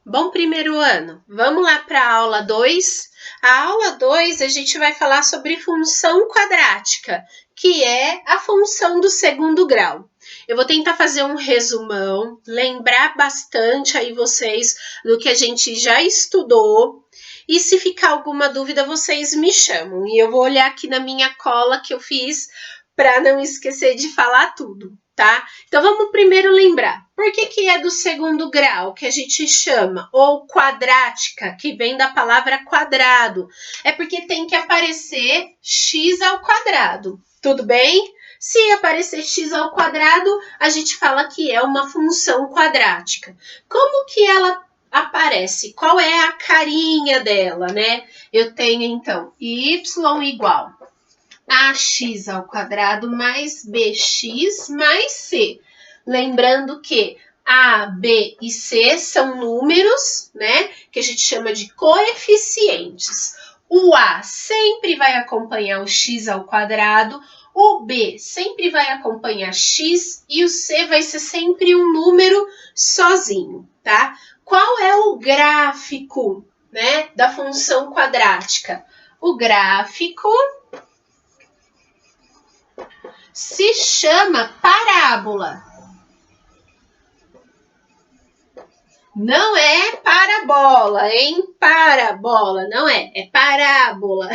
Bom primeiro ano. Vamos lá para a aula 2. A aula 2 a gente vai falar sobre função quadrática, que é a função do segundo grau. Eu vou tentar fazer um resumão, lembrar bastante aí vocês do que a gente já estudou. E se ficar alguma dúvida, vocês me chamam. E eu vou olhar aqui na minha cola que eu fiz para não esquecer de falar tudo, tá? Então vamos primeiro lembrar. Por que é do segundo grau, que a gente chama, ou quadrática, que vem da palavra quadrado? É porque tem que aparecer x ao quadrado, tudo bem? Se aparecer x ao quadrado, a gente fala que é uma função quadrática. Como que ela aparece? Qual é a carinha dela, né? Eu tenho, então, y igual ax ao quadrado mais bx mais c. Lembrando que a, b e c são números, né, que a gente chama de coeficientes. O a sempre vai acompanhar o x ao quadrado, o b sempre vai acompanhar x e o c vai ser sempre um número sozinho, tá? Qual é o gráfico, né, da função quadrática? O gráfico se chama parábola. Não é parabola, hein? Parabola, não é, é parábola.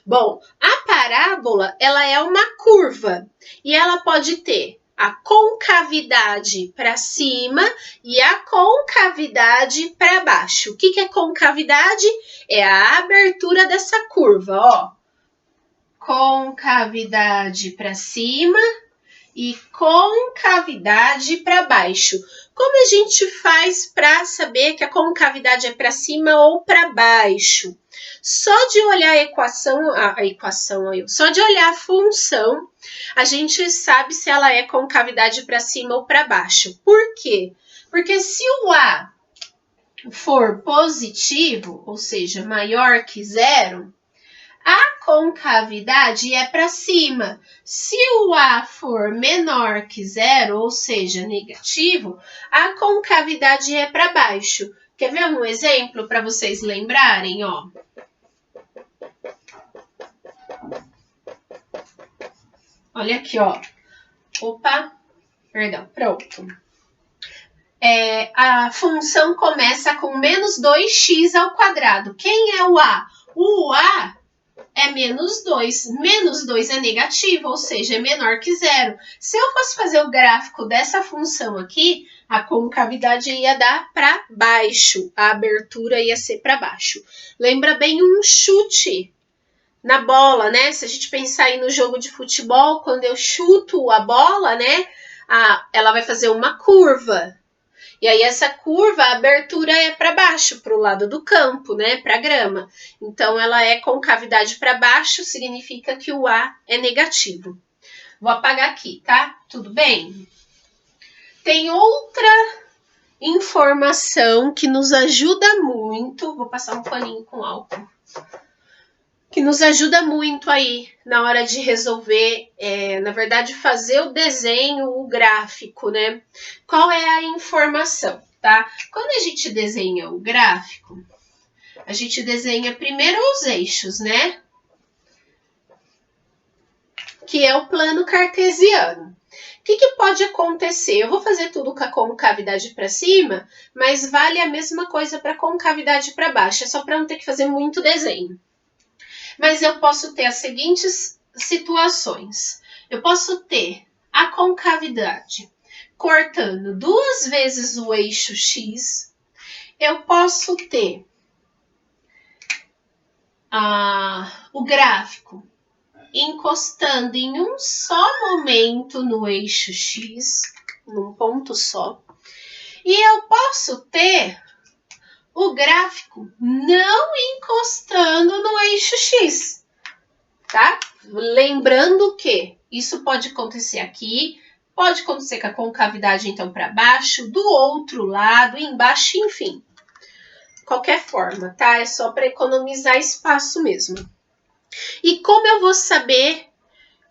Bom, a parábola, ela é uma curva e ela pode ter a concavidade para cima e a concavidade para baixo. O que é concavidade? É a abertura dessa curva, ó. Concavidade para cima e concavidade para baixo. Como a gente faz para saber que a concavidade é para cima ou para baixo? Só de olhar só de olhar a função, a gente sabe se ela é concavidade para cima ou para baixo. Por quê? Porque se o A for positivo, ou seja, maior que zero, a concavidade é para cima. Se o A for menor que zero, ou seja, negativo, a concavidade é para baixo. Quer ver um exemplo para vocês lembrarem? Ó. Olha aqui, ó. Opa, perdão, pronto. A função começa com menos 2x ao quadrado. Quem é o A? O A é menos 2. Menos 2 é negativo, ou seja, é menor que zero. Se eu fosse fazer o gráfico dessa função aqui, a concavidade ia dar para baixo, a abertura ia ser para baixo. Lembra bem um chute na bola, né? Se a gente pensar aí no jogo de futebol, quando eu chuto a bola, né? Ela vai fazer uma curva. E aí essa curva, a abertura é para baixo, para o lado do campo, né, para a grama. Então ela é concavidade para baixo, significa que o A é negativo. Vou apagar aqui, tá? Tudo bem? Tem outra informação que nos ajuda muito, vou passar um paninho com álcool, que nos ajuda muito aí na hora de resolver, na verdade, fazer o desenho, o gráfico, né? Qual é a informação, tá? Quando a gente desenha o gráfico, a gente desenha primeiro os eixos, né? Que é o plano cartesiano. O que pode acontecer? Eu vou fazer tudo com a concavidade para cima, mas vale a mesma coisa para a concavidade para baixo, é só para não ter que fazer muito desenho. Mas eu posso ter as seguintes situações. Eu posso ter a concavidade cortando 2 vezes o eixo X. Eu posso ter o gráfico encostando em um só momento no eixo X, num ponto só. E eu posso ter o gráfico não encostando no eixo X, tá? Lembrando que isso pode acontecer aqui, pode acontecer com a concavidade, então, para baixo, do outro lado, embaixo, enfim. Qualquer forma, tá? É só para economizar espaço mesmo. E como eu vou saber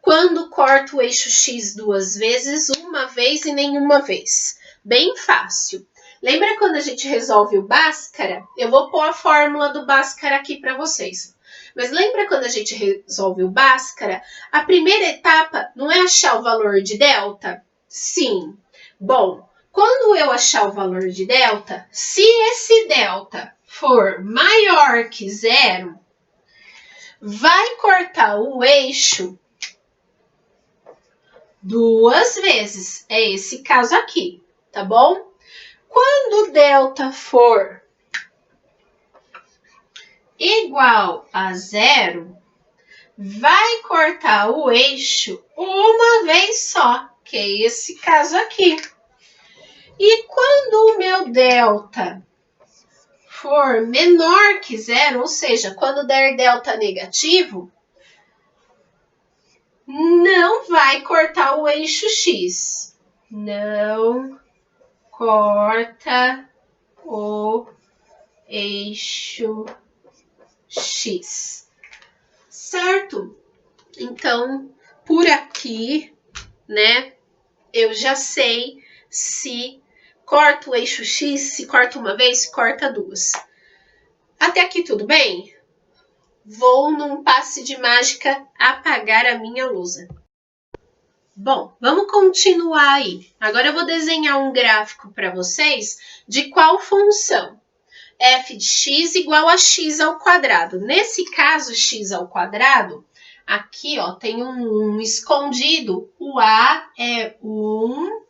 quando corto o eixo X 2 vezes, uma vez e nenhuma vez? Bem fácil. Lembra quando a gente resolve o Bhaskara? Eu vou pôr a fórmula do Bhaskara aqui para vocês. Mas lembra quando a gente resolve o Bhaskara? A primeira etapa não é achar o valor de delta? Sim. Bom, quando eu achar o valor de delta, se esse delta for maior que zero, vai cortar o eixo 2 vezes. É esse caso aqui, tá bom? Quando delta for igual a zero, vai cortar o eixo uma vez só, que é esse caso aqui. E quando o meu delta for menor que zero, ou seja, quando der delta negativo, não vai cortar o eixo x. Não corta o eixo x. Certo? Então, por aqui, né, eu já sei se corta o eixo x, se corta uma vez, se corta duas. Até aqui tudo bem? Vou num passe de mágica apagar a minha lousa. Bom, vamos continuar aí. Agora eu vou desenhar um gráfico para vocês de qual função? F de x igual a x ao quadrado. Nesse caso, x ao quadrado, aqui ó, tem um 1 escondido. O A é 1,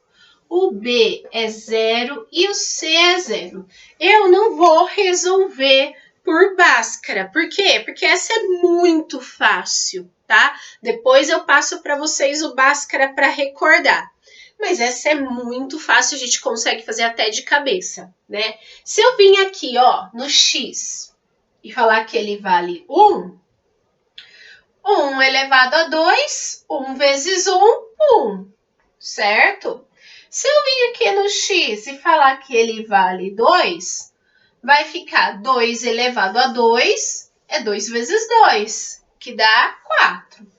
o B é 0 e o C é 0. Eu não vou resolver por Bhaskara. Por quê? Porque essa é muito fácil, tá? Depois eu passo para vocês o Bhaskara para recordar. Mas essa é muito fácil, a gente consegue fazer até de cabeça, né? Se eu vim aqui, ó, no x e falar que ele vale 1, 1 elevado a 2, 1 vezes 1, 1, certo? Se eu vim aqui no x e falar que ele vale 2, vai ficar 2 elevado a 2, é 2 vezes 2, que dá 4.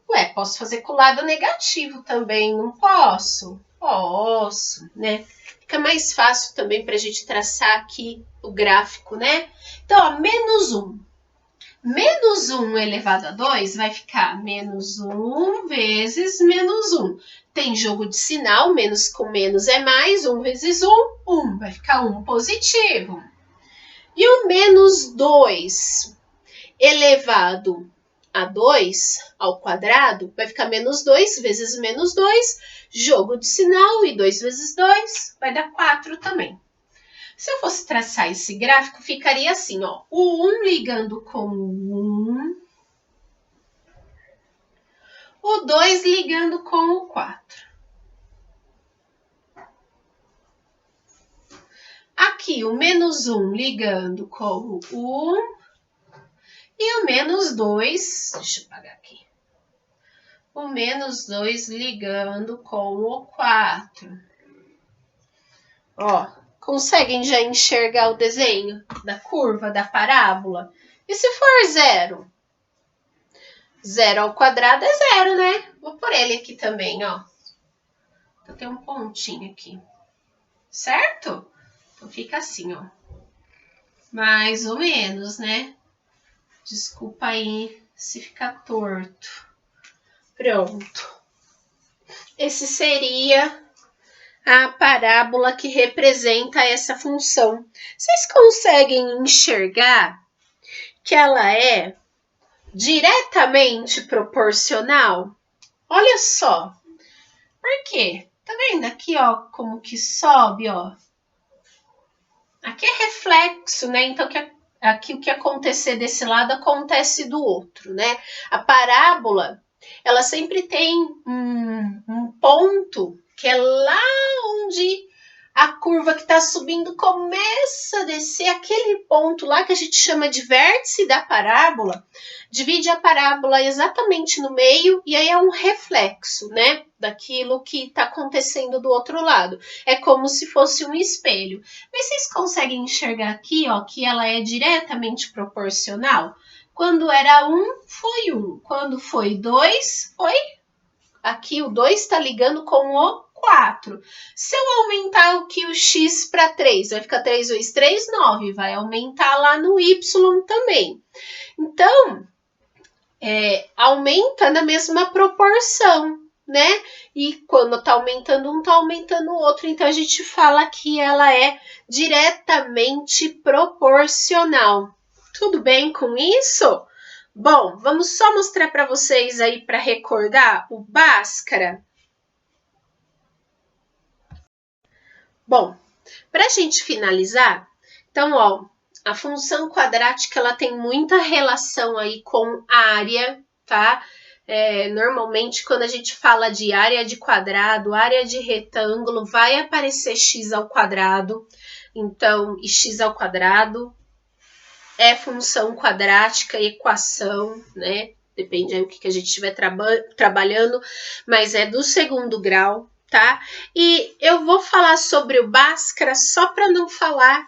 Ué, posso fazer com o lado negativo também, não posso? Posso, né? Fica mais fácil também para a gente traçar aqui o gráfico, né? Então, ó, menos 1. Menos 1 elevado a 2 vai ficar menos 1 vezes menos 1. Tem jogo de sinal, menos com menos é mais, 1 vezes 1, 1. Vai ficar 1 positivo. E o menos 2 elevado a 2 ao quadrado, vai ficar menos 2 vezes menos 2, jogo de sinal, e 2 vezes 2 vai dar 4 também. Se eu fosse traçar esse gráfico, ficaria assim, ó, o 1 ligando com o 1, o 2 ligando com o 4. Aqui, o menos 1 ligando com o 1, e o menos 2, deixa eu apagar aqui. O menos 2 ligando com o 4. Ó, conseguem já enxergar o desenho da curva, da parábola? E se for 0? 0 ao quadrado é 0, né? Vou pôr ele aqui também, ó. Então tem um pontinho aqui. Certo? Então fica assim, ó. Mais ou menos, né? Desculpa aí se ficar torto. Pronto. Esse seria a parábola que representa essa função. Vocês conseguem enxergar que ela é diretamente proporcional? Olha só. Por quê? Tá vendo aqui, ó, como que sobe, ó? Aqui é reflexo, né? Então, aqui o que acontecer desse lado acontece do outro, né? A parábola, ela sempre tem um ponto que é lá onde a curva que está subindo começa a descer, aquele ponto lá que a gente chama de vértice da parábola, divide a parábola exatamente no meio e aí é um reflexo, né, daquilo que está acontecendo do outro lado. É como se fosse um espelho. Mas vocês conseguem enxergar aqui, ó, que ela é diretamente proporcional? Quando era 1, foi 1. Quando foi 2, foi... Aqui o 2 está ligando com o 4. Se eu aumentar aqui o x para 3, vai ficar 3 vezes 3, 9. Vai aumentar lá no y também. Então, aumenta na mesma proporção, né? E quando tá aumentando um, tá aumentando o outro. Então, a gente fala que ela é diretamente proporcional. Tudo bem com isso? Bom, vamos só mostrar para vocês aí para recordar o Bhaskara. Bom, para a gente finalizar, então, ó, a função quadrática ela tem muita relação aí com área, tá? Normalmente, quando a gente fala de área de quadrado, área de retângulo, vai aparecer x ao quadrado. Então, e x ao quadrado é função quadrática, equação, né? Depende aí o que a gente estiver trabalhando, mas é do segundo grau, tá? E eu vou falar sobre o Bhaskara só para não falar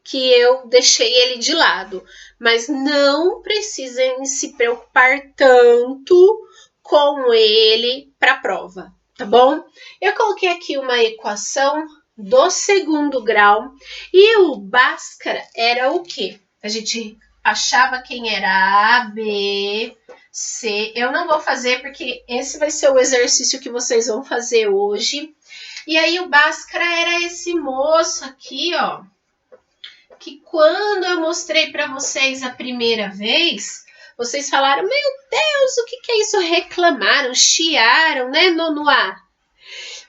que eu deixei ele de lado, mas não precisem se preocupar tanto com ele para a prova, tá bom? Eu coloquei aqui uma equação do segundo grau e o Bhaskara era o quê? A gente achava quem era A, B, C. Eu não vou fazer porque esse vai ser o exercício que vocês vão fazer hoje. E aí o Bhaskara era esse moço aqui, ó, que quando eu mostrei para vocês a primeira vez, vocês falaram, meu Deus, o que é isso? Reclamaram, chiaram, né, nono A?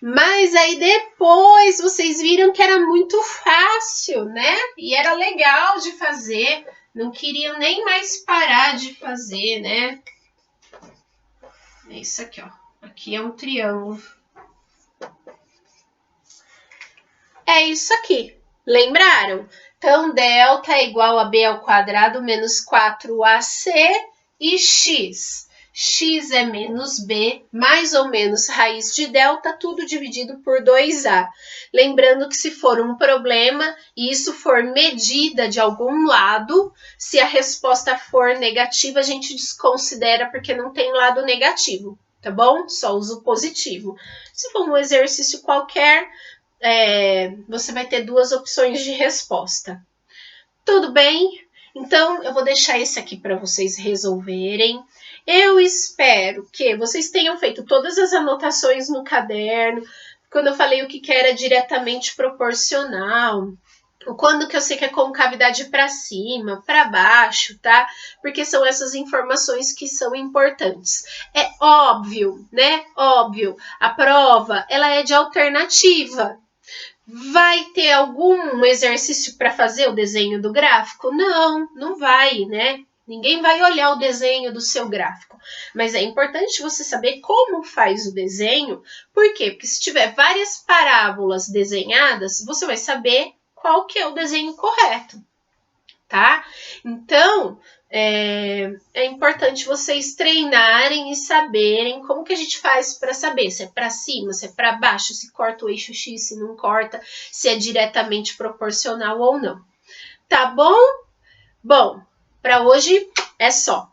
Mas aí depois vocês viram que era muito fácil, né? E era legal de fazer, não queriam nem mais parar de fazer, né? É isso aqui, ó. Aqui é um triângulo. É isso aqui. Lembraram? Então, delta é igual a b ao quadrado menos 4ac e x. X é menos b, mais ou menos raiz de delta, tudo dividido por 2a. Lembrando que se for um problema e isso for medida de algum lado, se a resposta for negativa, a gente desconsidera porque não tem lado negativo, tá bom? Só uso positivo. Se for um exercício qualquer, você vai ter duas opções de resposta. Tudo bem? Então, eu vou deixar esse aqui para vocês resolverem. Eu espero que vocês tenham feito todas as anotações no caderno, quando eu falei o que era diretamente proporcional, quando que eu sei que é concavidade para cima, para baixo, tá? Porque são essas informações que são importantes. É óbvio, né? Óbvio, a prova, ela é de alternativa. Vai ter algum exercício para fazer o desenho do gráfico? Não, não vai, né? Ninguém vai olhar o desenho do seu gráfico. Mas é importante você saber como faz o desenho. Por quê? Porque se tiver várias parábolas desenhadas, você vai saber qual que é o desenho correto, tá? Então, é importante vocês treinarem e saberem como que a gente faz para saber se é para cima, se é para baixo, se corta o eixo X, se não corta, se é diretamente proporcional ou não. Tá bom? Bom, para hoje é só.